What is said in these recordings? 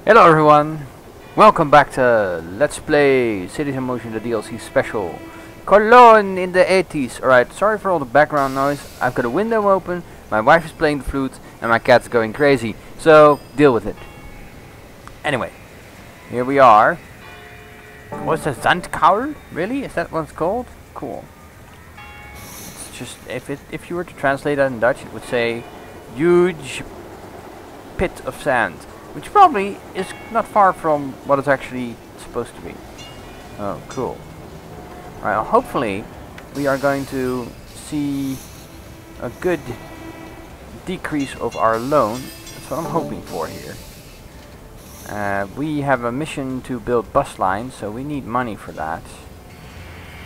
Hello everyone, welcome back to Let's Play Cities in Motion, the DLC special. Cologne in the 80s. Alright, sorry for all the background noise. I've got a window open, my wife is playing the flute, and my cat's going crazy. So, deal with it. Anyway, here we are. What's a Zandkauer? Really? Is that what it's called? Cool. It's just, if you were to translate that in Dutch, it would say huge pit of sand. Which probably is not far from what it's actually supposed to be. Oh, cool. Alright, well, hopefully we are going to see a good decrease of our loan. That's what I'm hoping for here. We have a mission to build bus lines, so we need money for that.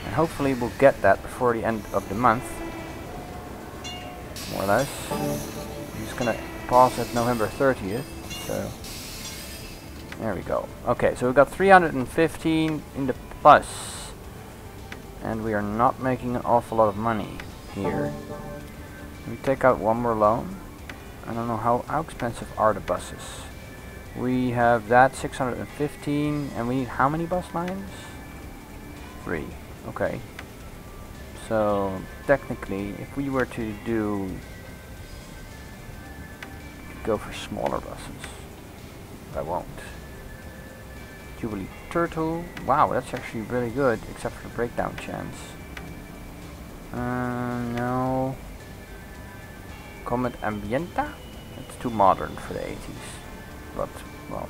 And hopefully we'll get that before the end of the month. More or less. I'm just gonna pause at November 30th. So there we go. Okay, so we've got 315 in the plus, and we are not making an awful lot of money here. We take out one more loan. I don't know how expensive are the buses. We have that 615, and we need how many bus lines? 3. Okay. So technically, if we were to go for smaller buses. I won't. Jubilee Turtle. Wow, that's actually really good, except for the breakdown chance. No. Cometh Ambienta? It's too modern for the 80s. But, well.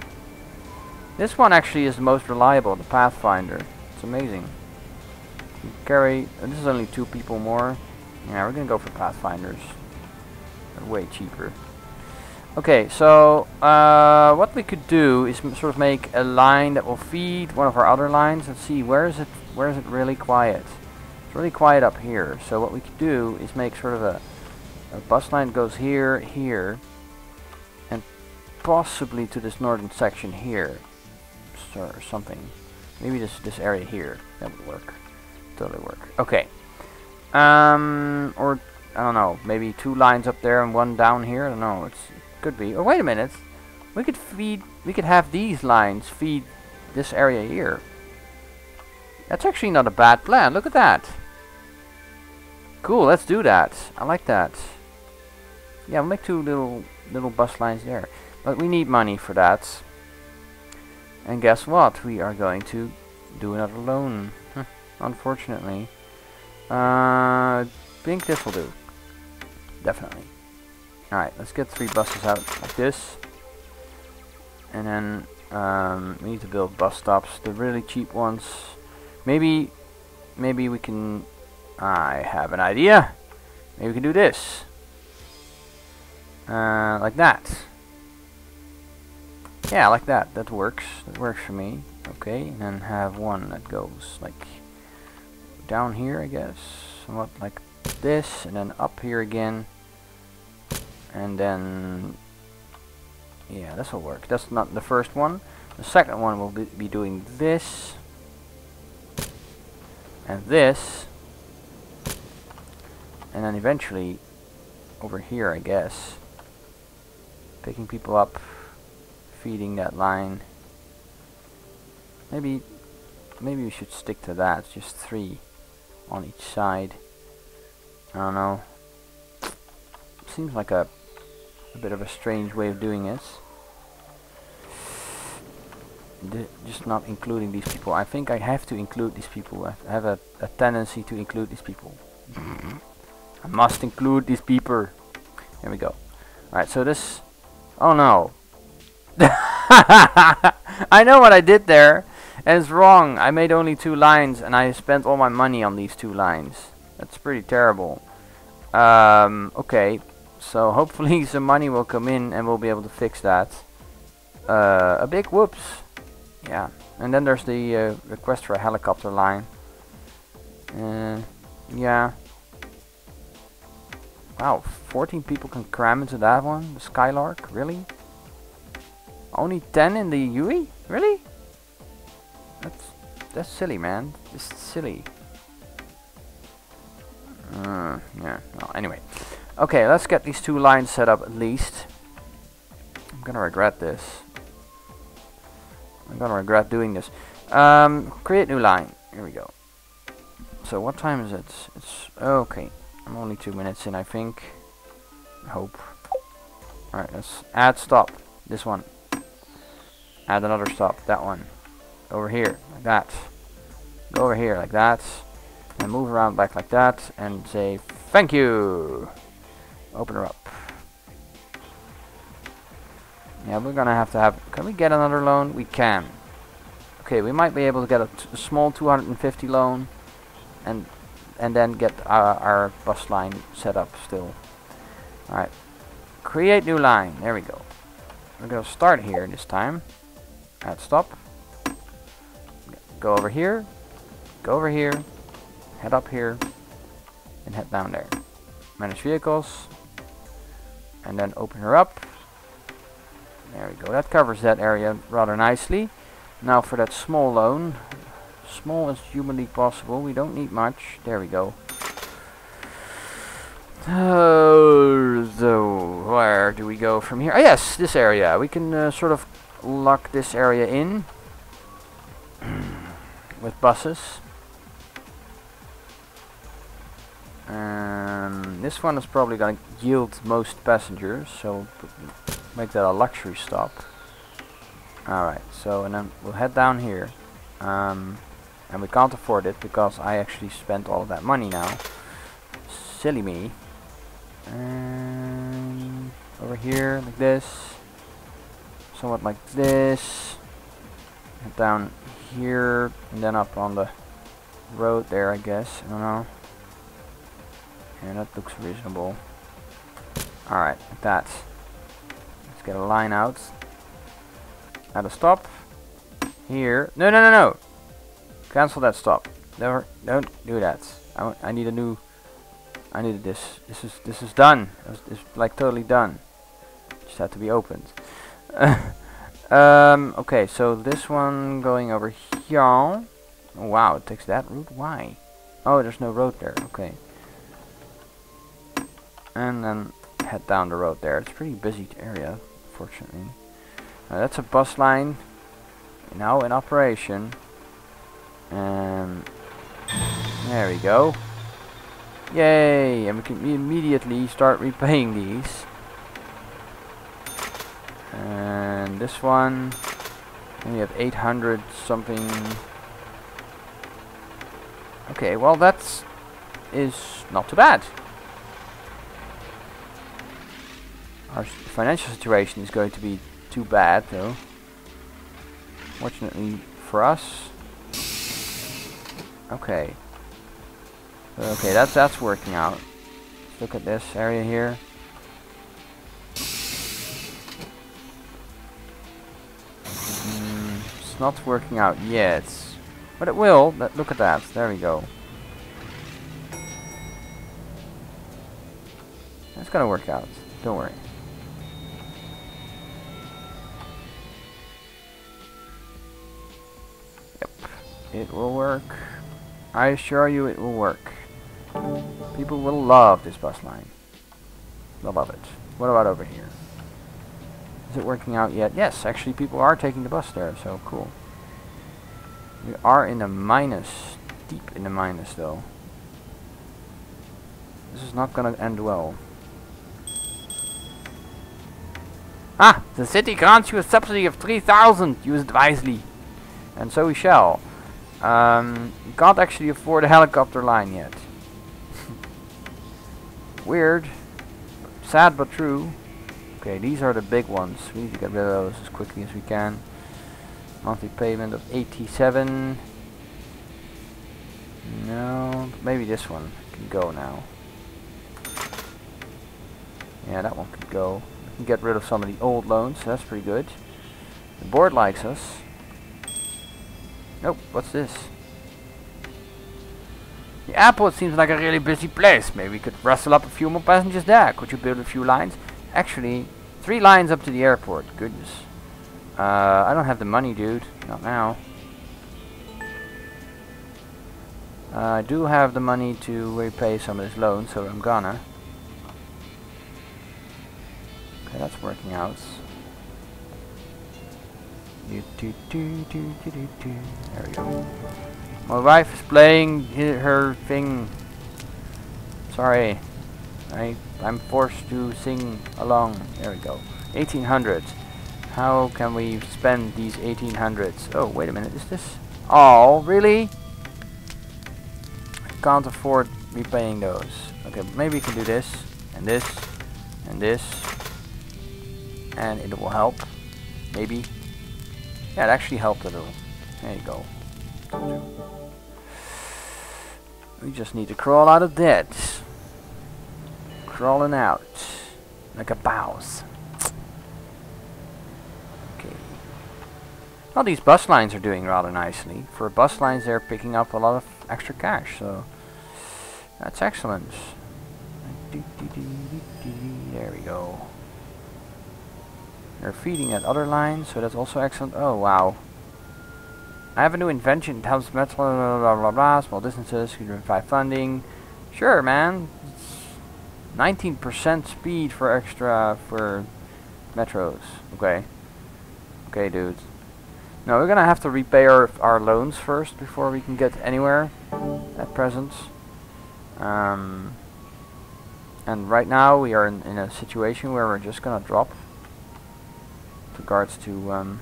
This one actually is the most reliable, the Pathfinder. It's amazing. You carry, this is only 2 people more. Yeah, we're gonna go for Pathfinders. They're way cheaper. Okay, so what we could do is sort of make a line that will feed one of our other lines. Let's see, where is it really quiet? It's really quiet up here. So what we could do is make sort of a bus line that goes here, here, and possibly to this northern section here, or something. Maybe this area here. That would work. Totally work. Okay. Or I don't know. Maybe 2 lines up there and 1 down here. I don't know. It could be. Oh, wait a minute. We could have these lines feed this area here. That's actually not a bad plan. Look at that. Cool. Let's do that. I like that. Yeah, we'll make 2 little bus lines there. But we need money for that. And guess what? We are going to do another loan. Unfortunately. I think this will do. Definitely. Alright, let's get 3 buses out like this. And then we need to build bus stops, the really cheap ones. Maybe we can, I have an idea. Maybe we can do this. Like that. Yeah, like that. That works. That works for me. Okay, and then have one that goes like down here, I guess. Somewhat like this, and then up here again. And then, yeah, this will work. That's not the first one. The second one will be doing this. And this. And then eventually, over here, I guess. Picking people up, feeding that line. Maybe we should stick to that. Just 3 on each side. I don't know. Seems like a bit of a strange way of doing it. Just not including these people. I think I have to include these people. I have a tendency to include these people. I must include these people. There we go. Alright, so this... Oh no. I know what I did there. And it's wrong. I made only 2 lines and I spent all my money on these 2 lines. That's pretty terrible. Okay. So hopefully some money will come in and we'll be able to fix that. A big whoops. Yeah. And then there's the request for a helicopter line. Yeah. Wow, 14 people can cram into that one. The Skylark, really? Only 10 in the UE? Really? That's silly, man. It's silly. Yeah. Well, anyway. Okay, let's get these 2 lines set up at least. I'm gonna regret this. I'm gonna regret doing this. Create new line. Here we go. So what time is it? It's okay. I'm only 2 minutes in, I think. I hope. Alright, let's add stop. This one. Add another stop. That one. Over here, like that. Go over here, like that. And move around back like that. And say, thank you! Open her up. Yeah, we're gonna have to have... Can we get another loan? We can. Okay, we might be able to get a small 250 loan. And then get our bus line set up still. Alright. Create new line. There we go. We're going to start here this time. Add stop. Go over here. Go over here. Head up here. And head down there. Manage vehicles. And then open her up. There we go. That covers that area rather nicely. Now for that small loan. Small as humanly possible. We don't need much. There we go. So where do we go from here? Oh yes, this area. We can sort of lock this area in with buses. This one is probably going to yield most passengers, so make that a luxury stop. Alright, so and then we'll head down here. And we can't afford it because I actually spent all of that money now. Silly me. And over here, like this. Somewhat like this. And down here, and then up on the road there, I guess. I don't know. And that looks reasonable. Alright, like that. Let's get a line out. Add a stop. Here. No, no, no, no! Cancel that stop. Never, don't do that. I need a new. I needed this. This is done. It's like totally done. Just had to be opened. Okay, so this one going over here. Oh, wow, it takes that route. Why? Oh, there's no road there. Okay. And then head down the road there. It's a pretty busy area, fortunately. That's a bus line. Now in operation. There we go. Yay! And we can immediately start repaying these. And this one, we have 800 something. Okay, well that is not too bad. Our financial situation is going to be too bad though. Fortunately for us. Okay. Okay, that's working out. Let's look at this area here. It's not working out yet. But it will. Look at that. There we go. It's gonna work out. Don't worry. Yep. It will work. I assure you it will work. People will love this bus line. They'll love it. What about over here? Is it working out yet? Yes, actually people are taking the bus there, so cool. We are in the minus. Deep in the minus though. This is not gonna end well. Ah! The city grants you a subsidy of 3,000. Use it wisely. And so we shall. We can't actually afford a helicopter line yet. Weird. Sad but true. Okay, these are the big ones. We need to get rid of those as quickly as we can. Monthly payment of 87. No, maybe this one can go now. Yeah, that one could go. We can get rid of some of the old loans, so that's pretty good. The board likes us. Nope, what's this? The airport seems like a really busy place. Maybe we could rustle up a few more passengers there. Could you build a few lines? Actually, 3 lines up to the airport. Goodness. I don't have the money, dude. Not now. I do have the money to repay some of this loan, so I'm gonna. Okay, that's working out. There we go. My wife is playing her thing. Sorry. I'm forced to sing along. There we go. 1800. How can we spend these 1800s? Oh, wait a minute. Is this... Oh, really? I can't afford repaying those. Okay, maybe we can do this. And this. And this. And it will help. Maybe. Yeah, it actually helped a little. There you go. We just need to crawl out of debt. Crawling out. Like a mouse. Okay. Well, these bus lines are doing rather nicely. For bus lines, they're picking up a lot of extra cash, so that's excellent. There we go. They're feeding at other lines, so that's also excellent. Oh, wow. I have a new invention. It helps metal, blah, blah, blah, blah, small distances, you can provide funding. Sure, man. It's 19% speed for extra for metros. Okay. Okay, dudes. No, we're gonna have to repay our loans first before we can get anywhere at present. And right now we are in a situation where we're just gonna drop with regards to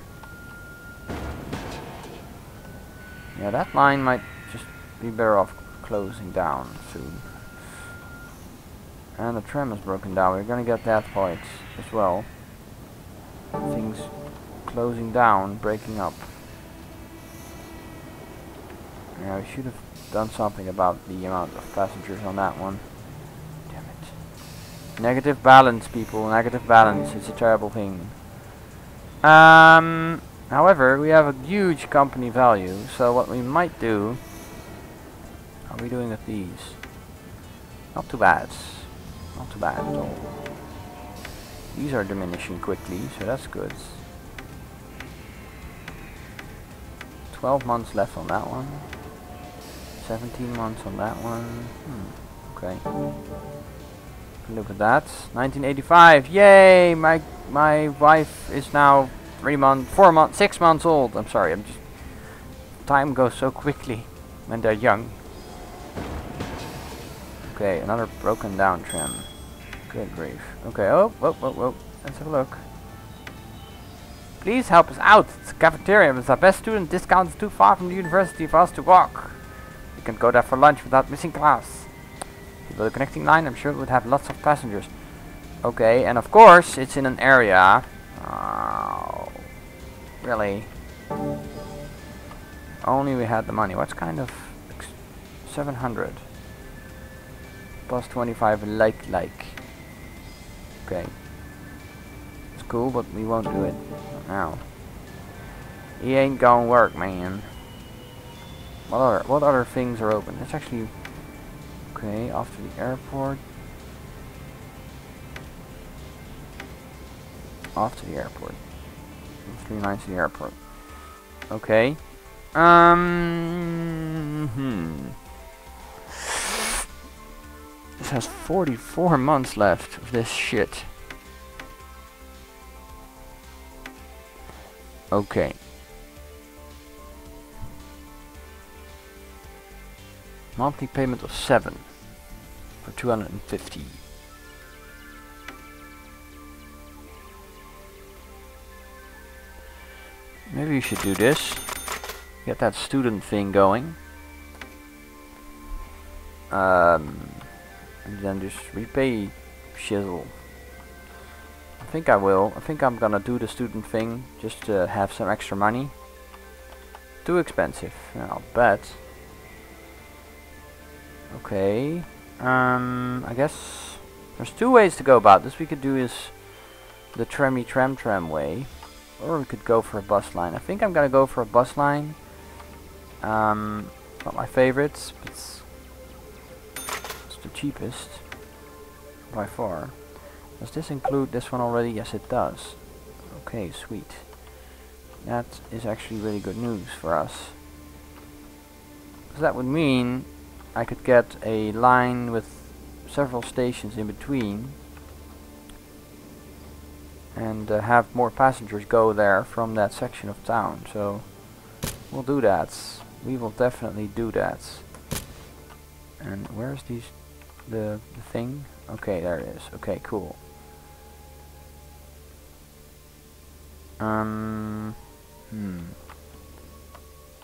yeah, that line might just be better off closing down soon. And the tram is broken down. We're gonna get that point as well. Things closing down, breaking up. Yeah, we should have done something about the amount of passengers on that one. Damn it. Negative balance, people. Negative balance. It's a terrible thing. However, we have a huge company value, so what we might do... How are we doing with these? Not too bad. Not too bad at all. These are diminishing quickly, so that's good. 12 months left on that one. 17 months on that one. Okay. Look at that. 1985. Yay! My wife is now 6 months old. I'm sorry. Time goes so quickly when they're young. Okay, another broken down tram. Good grief. Okay, oh, let's have a look. Please help us out. It's a cafeteria with our best student. Discount is too far from the university for us to walk. We can go there for lunch without missing class. With the connecting line, I'm sure it would have lots of passengers. Okay, and of course, it's in an area. Oh, really? Only we had the money. What's kind of 700? Plus 25 like. Okay. It's cool, but we won't do it now. He ain't gonna work, man. What other things are open? It's actually okay, off to the airport. Off to the airport. 3 lines to the airport. Okay. This has 44 months left of this shit. Okay. Monthly payment of 7 for 250. Maybe you should do this. Get that student thing going. And then just repay shizzle. I think I will. I think I'm gonna do the student thing just to have some extra money. Too expensive, I'll bet. Okay. I guess there's 2 ways to go about this. We could do is the tram way, or we could go for a bus line. I think I'm gonna go for a bus line. Not my favorites, but it's the cheapest by far. Does this include this one already? Yes, it does. Okay, sweet. That is actually really good news for us. Because that would mean I could get a line with several stations in between. and have more passengers go there from that section of town. So we'll do that. We will definitely do that. And where's the thing? Okay, there it is. Okay, cool.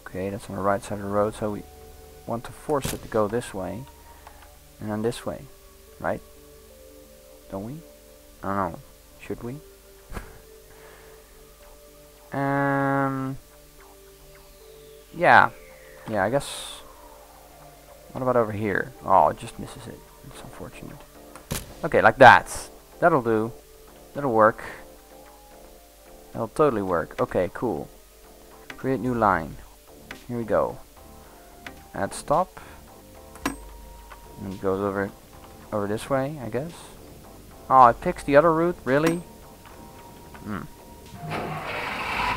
Okay, that's on the right side of the road, so we want to force it to go this way and then this way, right? Don't we? I don't know. Should we? Yeah. Yeah, I guess. What about over here? Oh, it just misses it. It's unfortunate. Okay, like that. That'll do. That'll work. That'll totally work. Okay, cool. Create new line. Here we go. Add stop. And it goes over this way, I guess. Oh, it picks the other route? Really?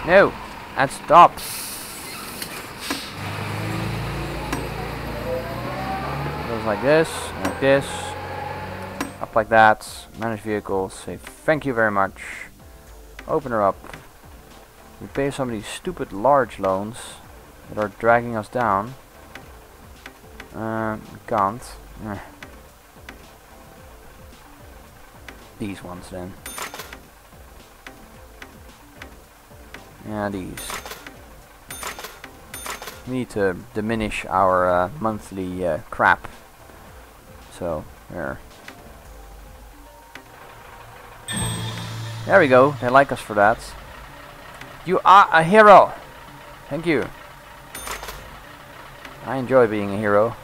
No! Add stop! Goes like this, up like that, manage vehicles, say thank you very much, open her up, we pay some of these stupid large loans that are dragging us down, we can't, these ones then, yeah, these. We need to diminish our monthly crap. So, there. There we go. They like us for that. You are a hero! Thank you. I enjoy being a hero.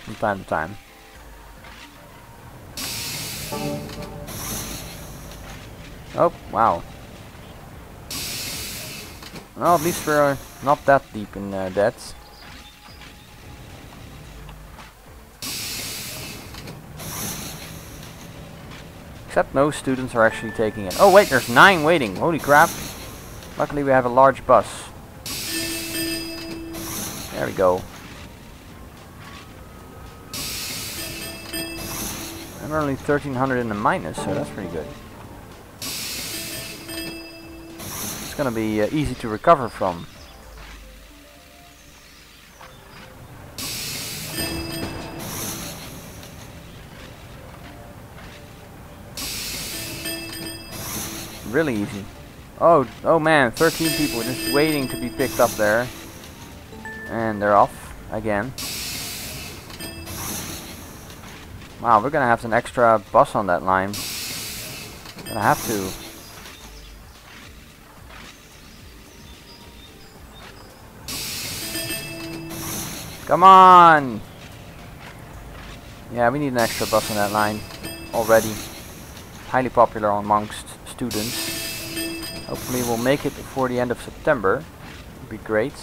From time to time. Oh, wow. Well, at least we're not that deep in debt. Except no students are actually taking it. Oh wait, there's 9 waiting. Holy crap. Luckily we have a large bus. There we go. And we're only 1300 in the minus, so that's pretty good. It's gonna be easy to recover from. Really easy. Oh man, 13 people just waiting to be picked up there. And they're off again. Wow, we're gonna have an extra bus on that line. Gonna have to. Come on! Yeah, we need an extra bus on that line already. Highly popular amongst students. Hopefully we'll make it before the end of September. Would be great.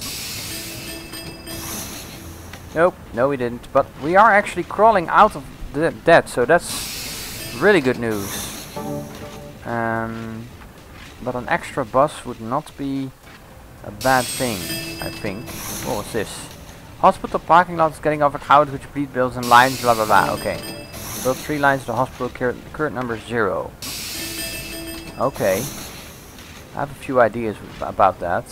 Nope, no we didn't. But we are actually crawling out of the debt, so that's really good news. But an extra bus would not be a bad thing, I think. What was this? Hospital parking lot is getting overcrowded with complete builds and lines, blah blah blah. Okay. Build 3 lines to the hospital, current number is 0. Okay. I have a few ideas about that.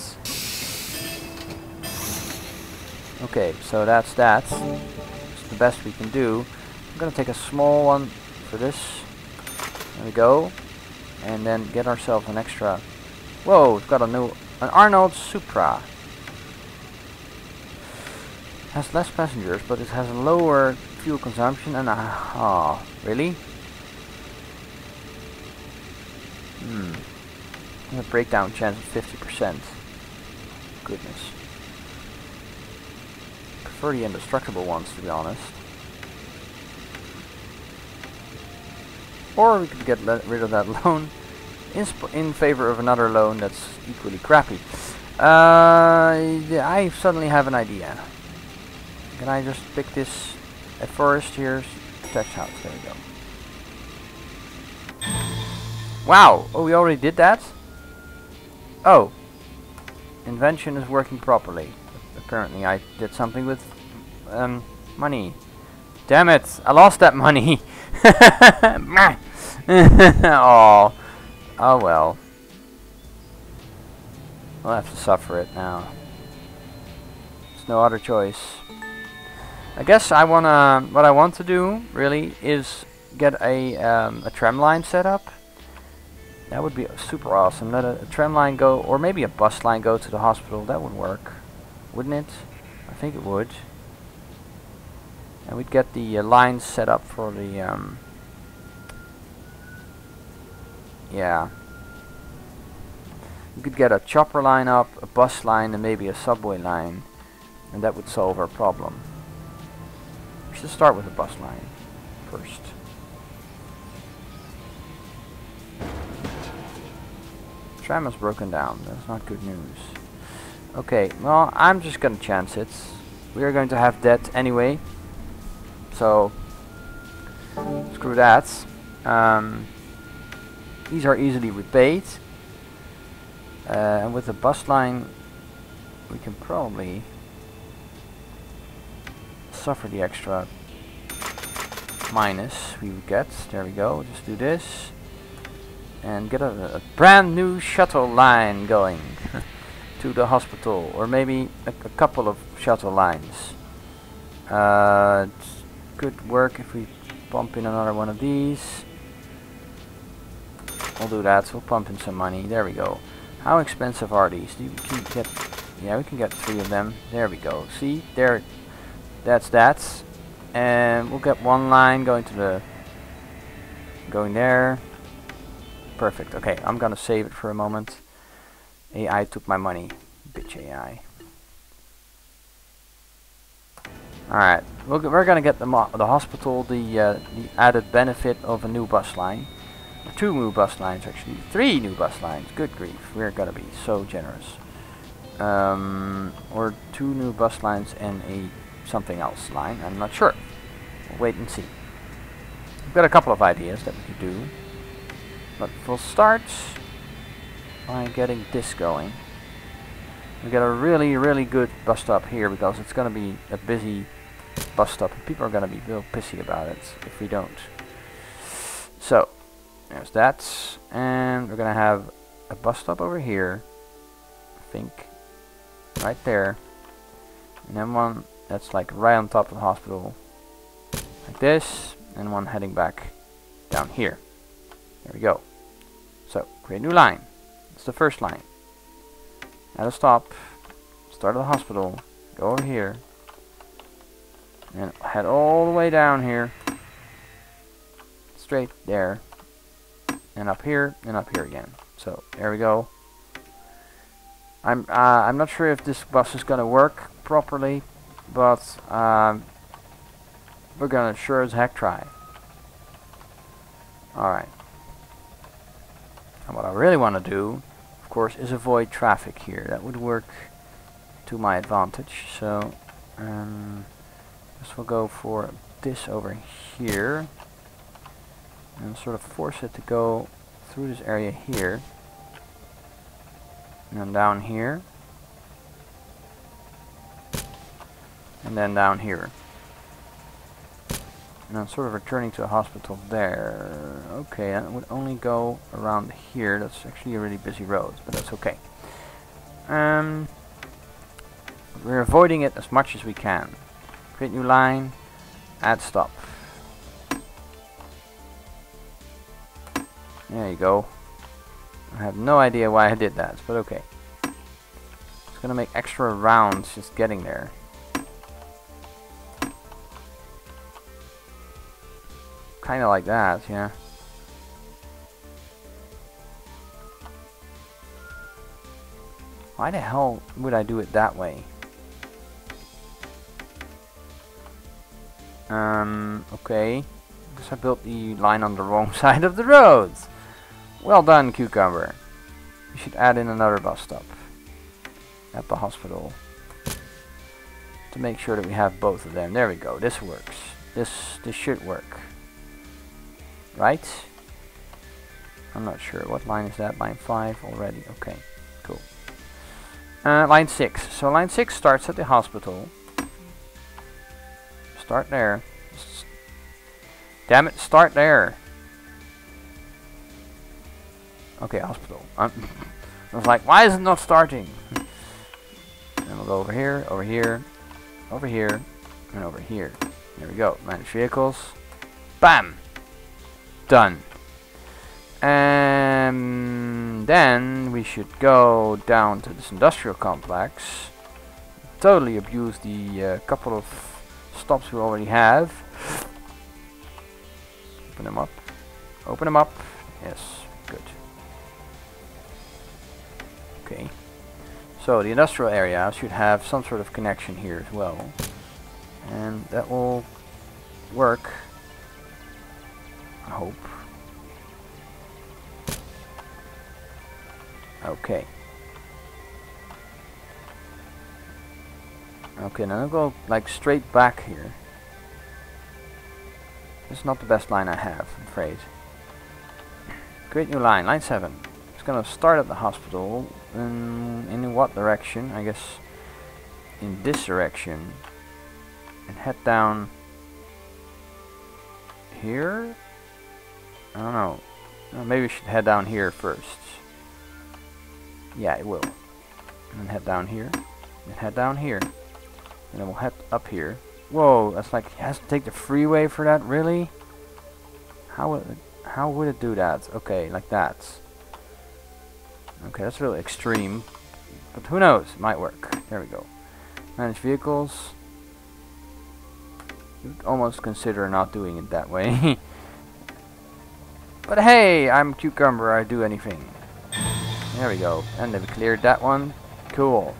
Okay, so that's that. It's the best we can do. I'm gonna take a small one for this. There we go. And then get ourselves an extra. Whoa, we've got an Arnold Supra. Has less passengers, but it has a lower fuel consumption and really? A breakdown chance of 50%. Goodness. Prefer the indestructible ones, to be honest. Or we could get rid of that loan in favor of another loan that's equally crappy. I suddenly have an idea. Can I just pick this at first? Here's attached house. There we go. Wow! Oh, we already did that? Oh. Invention is working properly. Apparently I did something with money. Damn it! I lost that money! Oh. Oh well. We'll have to suffer it now. There's no other choice. I guess what I want to do really is get a tram line set up. That would be super awesome. Let a tram line go, or maybe a bus line go to the hospital. That would work, wouldn't it? I think it would. And we'd get the lines set up for the yeah. We could get a chopper line up, a bus line, and maybe a subway line, and that would solve our problem. We should start with a bus line first. Tram is broken down. That's not good news. Okay, well, I'm just gonna chance it. We are going to have that anyway, so screw that. These are easily repaid, and with the bus line we can probably suffer the extra minus we would get. There we go. Just do this and get a brand new shuttle line going to the hospital, or maybe a couple of shuttle lines. It could work if we pump in another one of these. We'll do that. We'll pump in some money. There we go. How expensive are these? Do you can get? Yeah, we can get 3 of them. There we go. See, there. That's that. And we'll get one line going to going there. Perfect. Okay, I'm gonna save it for a moment. AI took my money. Bitch AI. Alright, we're gonna get the hospital the added benefit of a new bus line. 2 new bus lines, actually. 3 new bus lines. Good grief. We're gonna be so generous. Or 2 new bus lines and a something else line. I'm not sure. We'll wait and see. We've got a couple of ideas that we could do. But we'll start by getting this going. We got a really good bus stop here, because it's gonna be a busy bus stop. People are gonna be real pissy about it if we don't. So there's that, and we're gonna have a bus stop over here, I think, right there, and then one that's like right on top of the hospital, like this, and one heading back down here. There we go. So create new line. It's the first line. Add a stop. Start at the hospital. Go over here, and head all the way down here, straight there. And up here again. So there we go. I'm not sure if this bus is gonna work properly, but we're gonna sure as heck try. Alright. And what I really want to do, of course, is avoid traffic here. That would work to my advantage. So this will go for this over here. And sort of force it to go through this area here, and then down here, and then down here, and then sort of returning to a hospital there. Okay, and it would only go around here. That's actually a really busy road, but that's okay. We're avoiding it as much as we can. Create new line, add stop. There you go. I have no idea why I did that, but okay. It's gonna make extra rounds just getting there. Kinda like that, yeah. Why the hell would I do it that way? Okay. Because I built the line on the wrong side of the road. Well done, Cucumber. You should add in another bus stop at the hospital to make sure that we have both of them. There we go. This works. This should work. Right? I'm not sure. What line is that? Line 5 already. Okay, cool. Line 6. So line 6 starts at the hospital. Start there. Damn it, start there. Okay, hospital. I was like, why is it not starting? Then we'll go over here, over here, over here, and over here. There we go. Manage vehicles. Bam! Done. And then we should go down to this industrial complex. Totally abuse the couple of stops we already have. Open them up. Open them up. Yes, good. Okay. So the industrial area should have some sort of connection here as well. And that will work. I hope. Okay. Okay, now I'll go like straight back here. This is not the best line I have, I'm afraid. Create new line, line 7. It's gonna start at the hospital. In what direction? I guess in this direction. And head down here? I don't know. Maybe we should head down here first. Yeah, it will. And then head down here. And head down here. And then we'll head up here. Whoa, that's like, it has to take the freeway for that, really? How would it do that? Okay, like that. Okay, that's really extreme. But who knows? It might work. There we go. Manage vehicles. You'd almost consider not doing it that way. But hey, I'm Cucumber, I do anything. There we go. And then we cleared that one. Cool.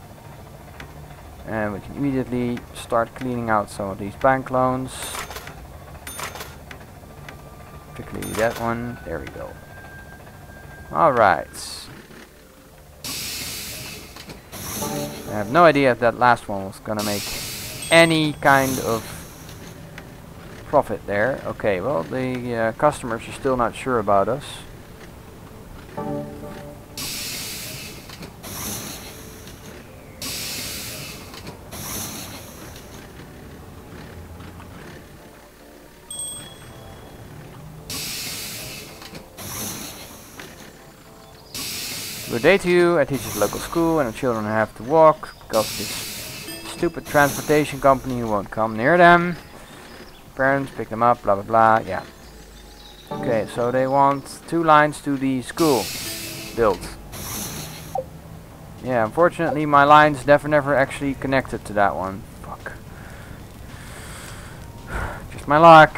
And we can immediately start cleaning out some of these bank loans. Particularly that one. There we go. Alright. I have no idea if that last one was gonna make any kind of profit there. Okay, well, the customers are still not sure about us. Good day to you. I teach at a local school and the children have to walk because of this stupid transportation company who won't come near them. Parents pick them up, blah blah blah. Yeah. Okay, so they want 2 lines to the school built. Yeah, unfortunately my lines never actually connected to that one. Fuck. Just my luck.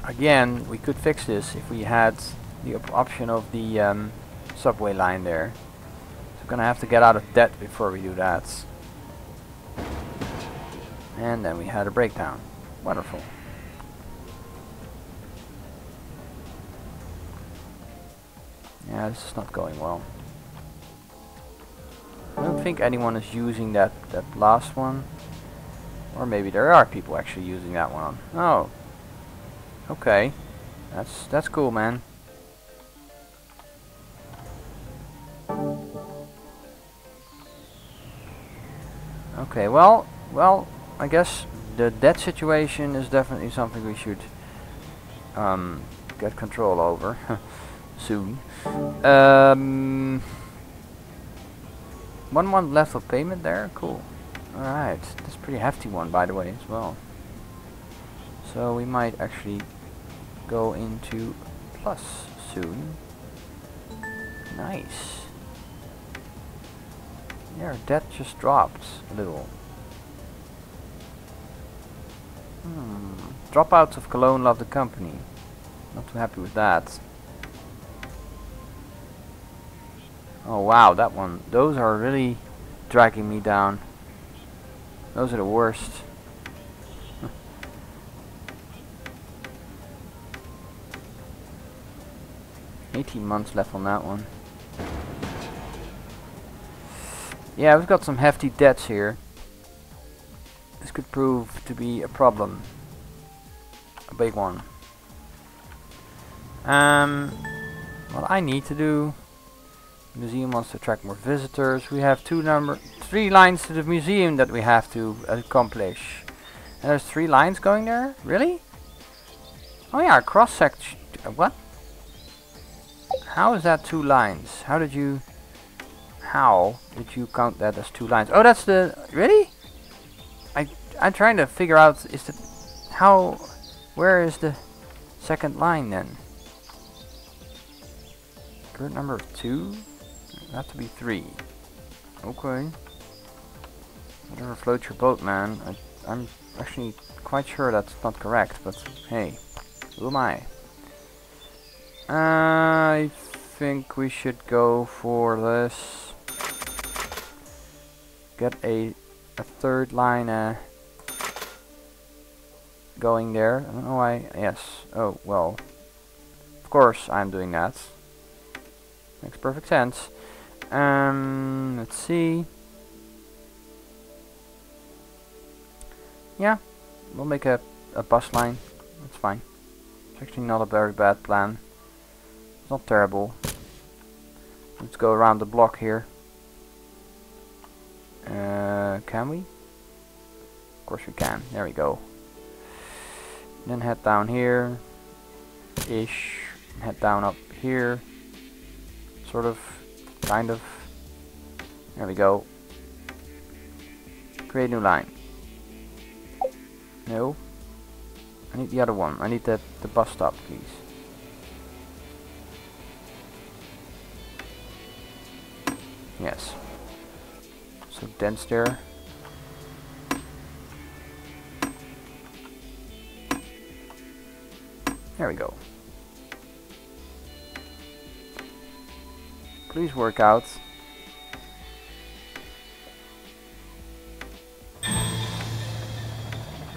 Again, we could fix this if we had the option of the subway line there. So we're gonna have to get out of debt before we do that. And then we had a breakdown. Wonderful. Yeah, this is not going well. I don't think anyone is using that last one. Or maybe there are people actually using that one. Oh. Okay, that's cool, man. Okay, well, I guess the debt situation is definitely something we should get control over soon. 1 month left of payment there. Cool. All right, that's a pretty hefty one, by the way, as well. So we might actually go into plus soon. Nice. Yeah, debt just dropped a little. Dropouts of Cologne love the company. Not too happy with that. Oh wow, that one. Those are really dragging me down. Those are the worst. 18 months left on that one. Yeah, we've got some hefty debts here. This could prove to be a problem. A big one. What I need to do... The museum wants to attract more visitors. We have 3 lines to the museum that we have to accomplish. And there's 3 lines going there? Really? Oh yeah, cross section. What? How is that 2 lines? How did you count that as 2 lines? Oh, that's the... Really? I'm trying to figure out, is the... How... Where is the second line then? Grid number 2? It has to be 3. Okay. Whatever floats your boat, man. I'm actually quite sure that's not correct, but hey, who am I? I think we should go for this. Get a third line going there. I don't know why. Yes. Oh, well. Of course I'm doing that. Makes perfect sense. Let's see. Yeah, we'll make a bus line. That's fine. It's actually not a very bad plan. It's not terrible. Let's go around the block here. Can we? Of course we can. There we go. Then head down here. Ish. Head down up here. Sort of. Kind of. There we go. Create new line. No. I need the other one. I need the bus stop, please. Yes. So dense there. There we go. Please work out.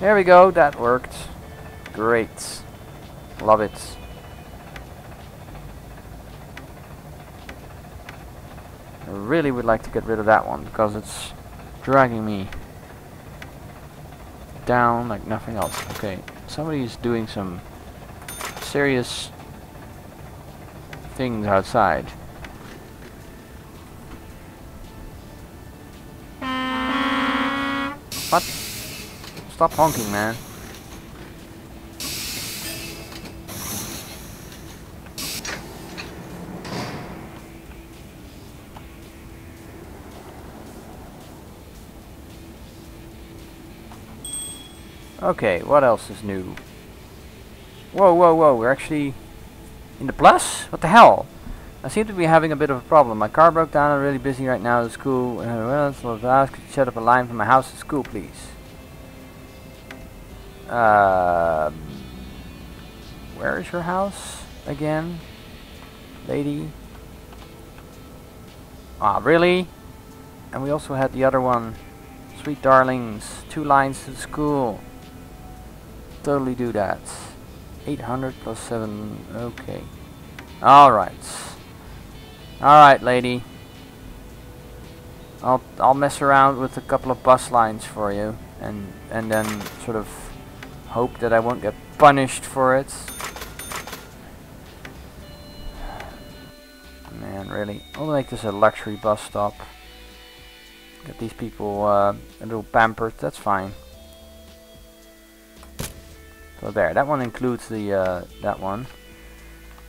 There we go, that worked. Great. Love it. I really would like to get rid of that one because it's dragging me down like nothing else. Okay, somebody's doing some serious things outside. What? Stop honking, man. Okay, what else is new? Whoa, whoa, whoa, we're actually in the plus? What the hell? I seem to be having a bit of a problem. My car broke down, I'm really busy right now at school. Well, so I've asked you to set up a line from my house to school, please. Where is your house again, lady? Ah, really? And we also had the other one. Sweet darlings, 2 lines to the school. Totally do that. 800 plus 7. Okay. Alright. Alright, lady. I'll mess around with a couple of bus lines for you and then sort of hope that I won't get punished for it. Man, really. I'll make this a luxury bus stop. Get these people a little pampered, that's fine. So there, that one includes the that one.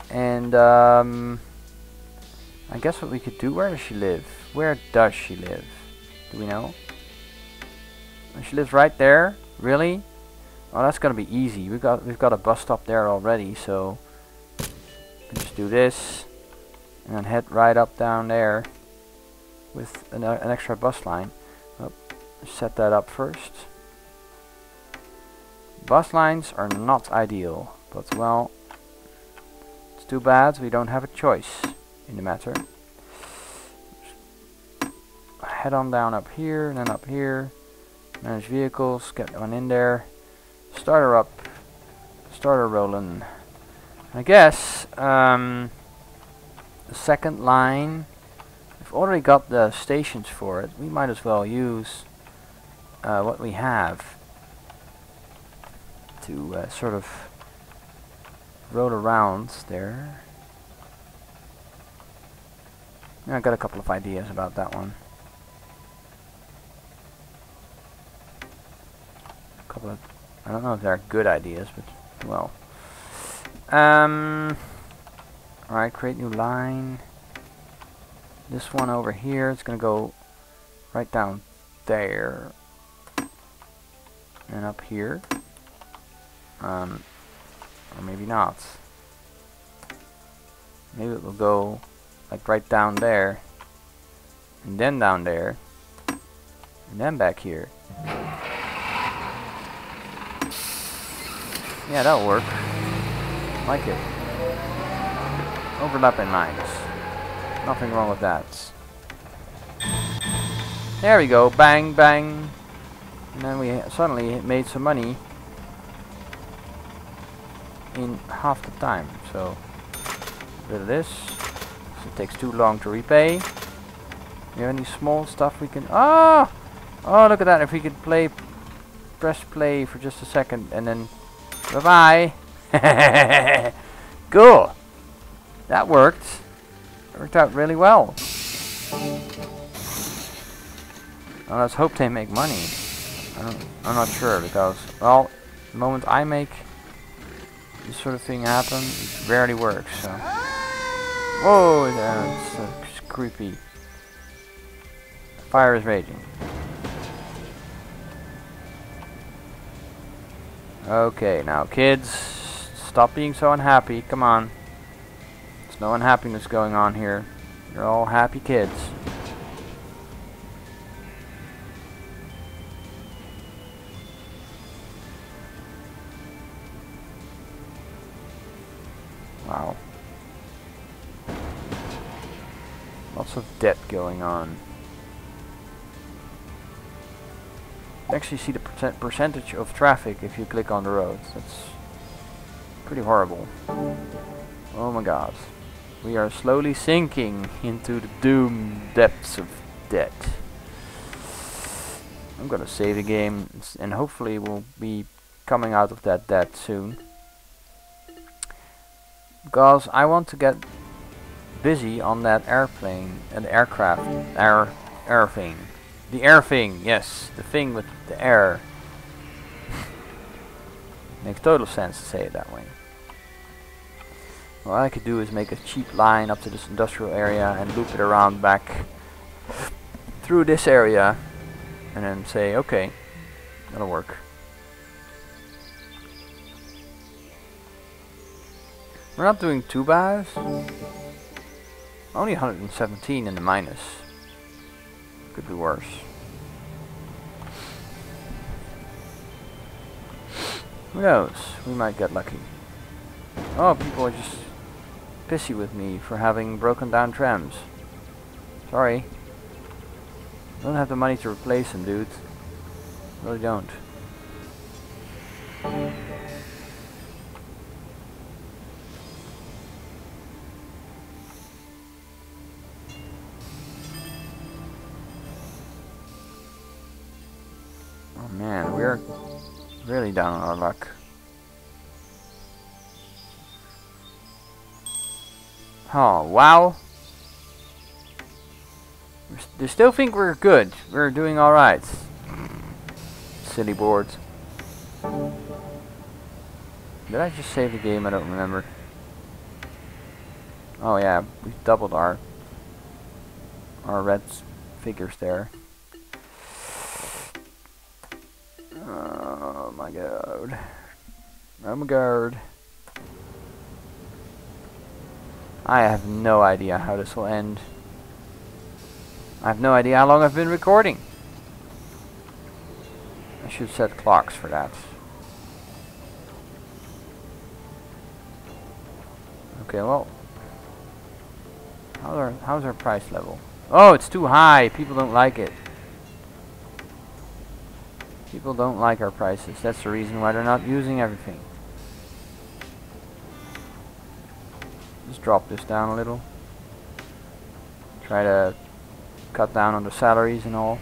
And I guess what we could do, where does she live? Where does she live? Do we know? She lives right there? Really? Oh, that's gonna be easy. We've got a bus stop there already, so we can just do this and then head right up down there with an extra bus line. Oh, set that up first. Bus lines are not ideal, but well, it's too bad we don't have a choice in the matter. Head on down up here and then up here. Manage vehicles, get one in there. Start her up. Start her rolling. I guess the second line, we've already got the stations for it. We might as well use what we have to sort of roll around there. Yeah, I got a couple of ideas about that one. A couple of, I don't know if they're good ideas, but well. Alright, create new line. This one over here, it's gonna go right down there. And up here. Or maybe not. Maybe it will go like right down there. And then down there. And then back here. Yeah, that'll work. Like it. Overlapping lines. Nothing wrong with that. There we go. Bang, bang. And then we suddenly made some money in half the time. So, a bit of this. So it takes too long to repay. You have any small stuff we can... Oh! Oh, look at that. If we could press play for just a second and then... Bye-bye! Cool! That worked. Worked out really well. Well, let's hope they make money. I'm not sure because, well, the moment I make this sort of thing happen, it rarely works. So. Whoa, it's creepy. Fire is raging. Okay, now kids, stop being so unhappy. Come on. There's no unhappiness going on here. You're all happy kids. Wow. Lots of debt going on. You actually see the percentage of traffic if you click on the roads. That's pretty horrible. Oh my god. We are slowly sinking into the doom depths of debt. I'm gonna save the game and hopefully we'll be coming out of that debt soon. Because I want to get busy on that airplane and aircraft air thing. The air thing, yes, the thing with the air. Makes total sense to say it that way. What I could do is make a cheap line up to this industrial area and loop it around back through this area and then say, okay, that'll work. We're not doing too bad. Only 117 in the minus. Could be worse. Who knows? We might get lucky. Oh, people are just pissy with me for having broken down trams. Sorry. I don't have the money to replace them, dude. Really don't. Oh man, we're really down on our luck. Oh, wow. They still think we're good. We're doing alright. Silly boards. Did I just save the game? I don't remember. Oh yeah, we doubled our red figures there. Oh my god. Oh my god. I have no idea how this will end. I have no idea how long I've been recording. I should set clocks for that. Okay, well. How's our price level? Oh, it's too high. People don't like it. People don't like our prices. That's the reason why they're not using everything. Just drop this down a little. Try to cut down on the salaries and all.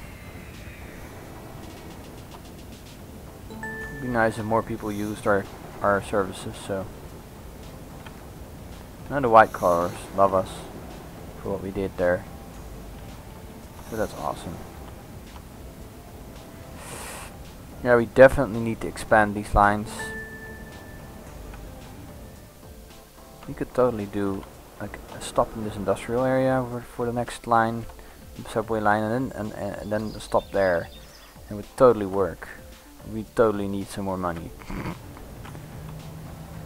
It'd be nice if more people used our services, so. And the white collars love us for what we did there. So that's awesome. Yeah, we definitely need to expand these lines. We could totally do like a stop in this industrial area for the next line, subway line, and then stop there. It would totally work. We totally need some more money.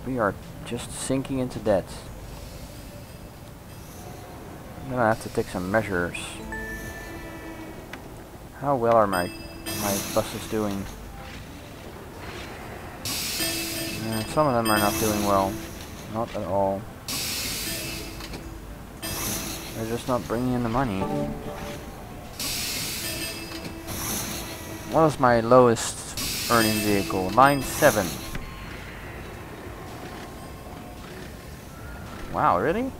We are just sinking into debt. I'm gonna have to take some measures. How well are my buses doing? Some of them are not doing well. Not at all. They're just not bringing in the money. What is my lowest earning vehicle? Line 7. Wow, really?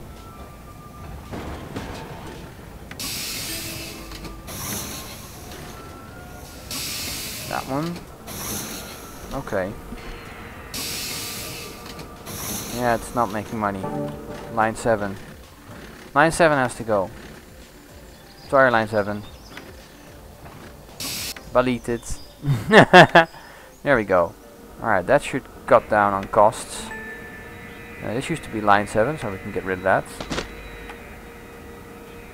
That one? Okay. Yeah, it's not making money. Line 7. Line 7 has to go. Sorry, Line 7. Deleted. There we go. Alright, that should cut down on costs. This used to be Line 7, so we can get rid of that.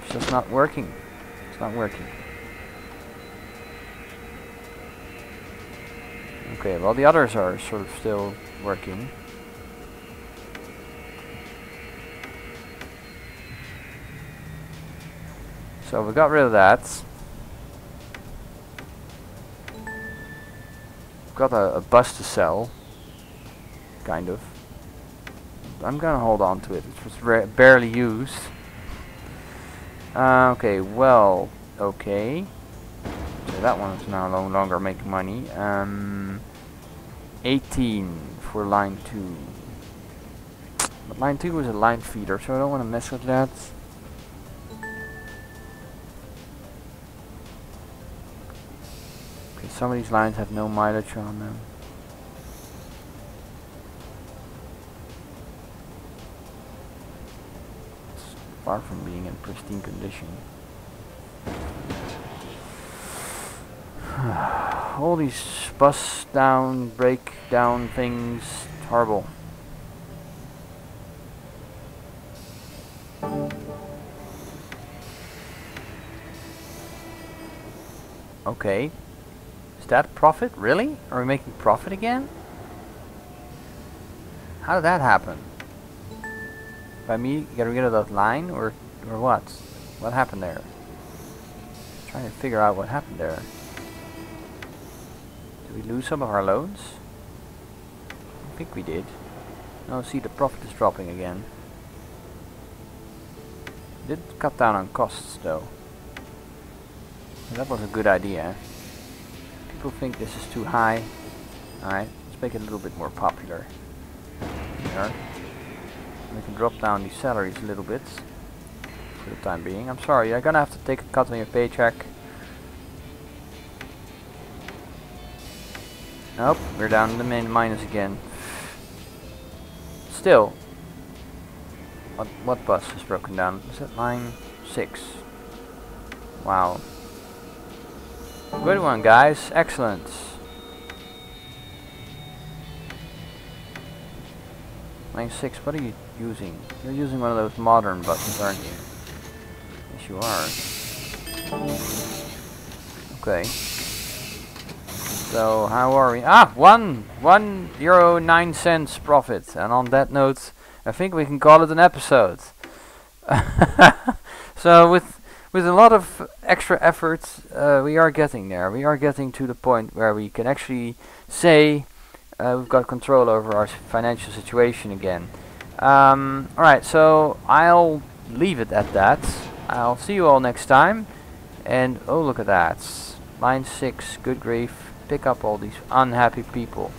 It's just not working. It's not working. Okay, well the others are sort of still working. So we got rid of that. Got a bus to sell. Kind of. I'm gonna hold on to it. It was barely used. Okay, well, okay. So that one is now no longer making money. 18 for line 2. But line 2 is a line feeder, so I don't want to mess with that. Okay, some of these lines have no mileage on them. It's far from being in pristine condition. All these bus down, breakdown things, horrible. Okay. Is that profit? Really? Are we making profit again? How did that happen? By me getting rid of that line, or what? What happened there? Trying to figure out what happened there. Did we lose some of our loans? I think we did. No, see, the profit is dropping again. Did cut down on costs though. That was a good idea. People think this is too high. Alright, let's make it a little bit more popular. There. We can drop down these salaries a little bit for the time being. I'm sorry, you're gonna have to take a cut on your paycheck. Nope, we're down in the minus again. Still, what bus is broken down? Is it line 6? Wow. Good one, guys. Excellent. Line 6, what are you using? You're using one of those modern buses, aren't you? Yes, you are. Okay. So how are we? Ah, €1.09 profit. And on that note, I think we can call it an episode. So with a lot of extra effort, we are getting there. We are getting to the point where we can actually say we've got control over our financial situation again. Alright, so I'll leave it at that. I'll see you all next time. And oh, look at that. Line 6, good grief. Pick up all these unhappy people.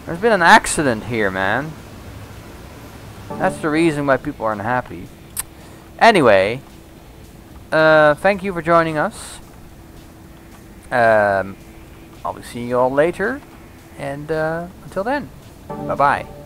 There's been an accident here, man. That's the reason why people are unhappy. Anyway, thank you for joining us. I'll be seeing you all later. And until then, bye-bye.